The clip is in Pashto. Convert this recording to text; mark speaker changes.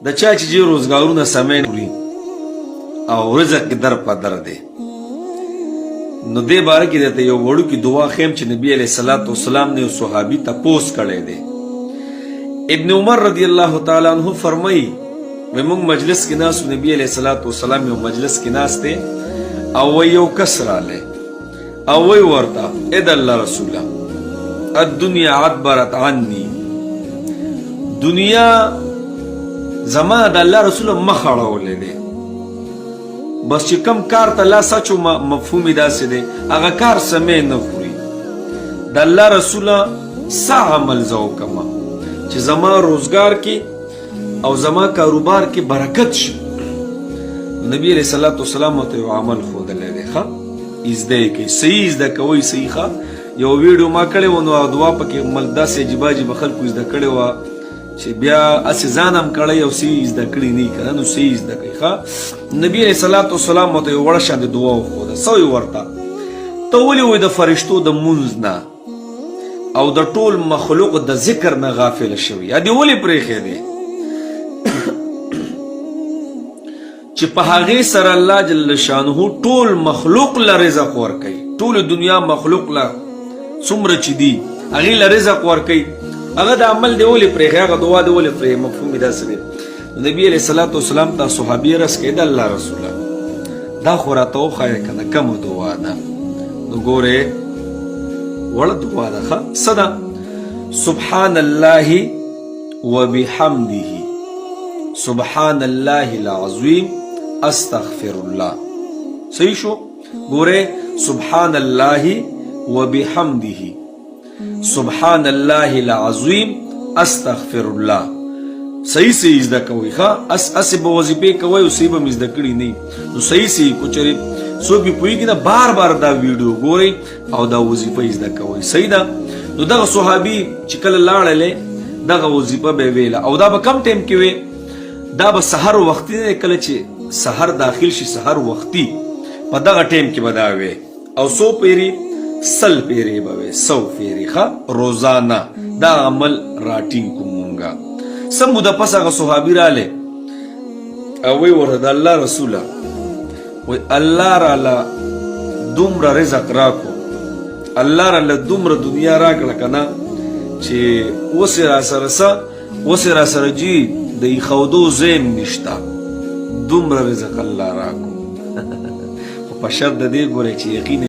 Speaker 1: د چا چې روزګارونه سمې نه او رزق در په در دی. نو دې باره کې درته یو وړوکې دعا ښیم چې نبي علیه الصلاة والسلام نه یو صحابي تپوس کړی دی. ابن عمر رضی الله تعالی عنہ فرمایي موږ مجلس کې ناستو، نبی علیه الصلاة والسلام یو مجلس کې ناست دی او وی یو کس رالی او وی ورته اې د الله رسوله الدنیا عدبرت عني، دنیا زما د الله رسوله مخ اړولی دی، بس چې کم کار ته لا سچو مفهوم داسې دی هغه کار سمې نه خوري. د الله رسوله څه عمل زه وکړم چې زما روزګار کې او زما کاروبار کې برکت شي. نبی علیه الصلاة والسلام ته یو عمل ښودلی دی، ښه زده یې کوئ، صحیح زده کوئ، صحیح ښه. یو ویډیو ما کړی و نو دعا پکې داسې عجیبه عجیبه خلکو زده کړې وه چې بیا هسې ځان هم کړی او صحیح زده کړي نه که نه، نو صحیح زده کوئ ښه. نبي علیه الصلاة والسلام ورته یو وړه شانې دعا وښوده. څه ویې ورته؟ ته ولې وایي د فرشتو د مونځ نه او د ټول مخلوق د ذکر نه غافله شوي، یا دې ولې پرېښی چې په هغې سره الله جل شانه ټول مخلوق له رزق ورکوي، ټول دنیا مخلوق له څومره چې دي هغې له رزق ورکوي، هغه د عمل دی ولې پرېښی، هغه دعا دی ولې پرېښی؟ مفهوم یې داسې دی. نبي علیه الصلاة والسلام ته صحابي رس کوي د الله رسوله دا خو راته وښایه که نه کومه دعا ده؟ نو ګورې وړه دعا ده ښه. څه ده؟ سبحان الله وبحمده سبحان الله العظیم استغفر الله. صحیح شو؟ ګورې سبحان الله وبحمده سبحان الله العظیم استغفر الله. صحیح صحیح زده کوئ ښه، اسې به وظیفې کوئ او صحیح به مې زده کړي نه، نو صحیح صحیح کو چېرې څوک بې پوهېږي نه بار بار دا ویډیو ګورئ او دا وظیفه یې زده کوئ. صحیح ده؟ نو دغه صحابي چې کله لاړلی دغه وظیفه به یې ویله او دا به کم ټایم کې وی؟ دا به سحر وختي نه، کله چې سحر داخل شي سحر وختي په دغه ټایم کې به دا وی او 100 پیرې 100 پیرې به وی 100 پیرې ښه روزانه دا عمل راټینګ کوو مونږه. څه موده پس هغه صحابي رالی او وی ورته د الله رسوله وی الله راله دومره رزق راکو، الله راله دومره دنیا راکړه که نه چې اوس یې راسره څه اوس یې راسره جي د ایښودو ځای هم نشته، دومره رزق الله راکو. خو په شرط د دې ګورئ چې یقین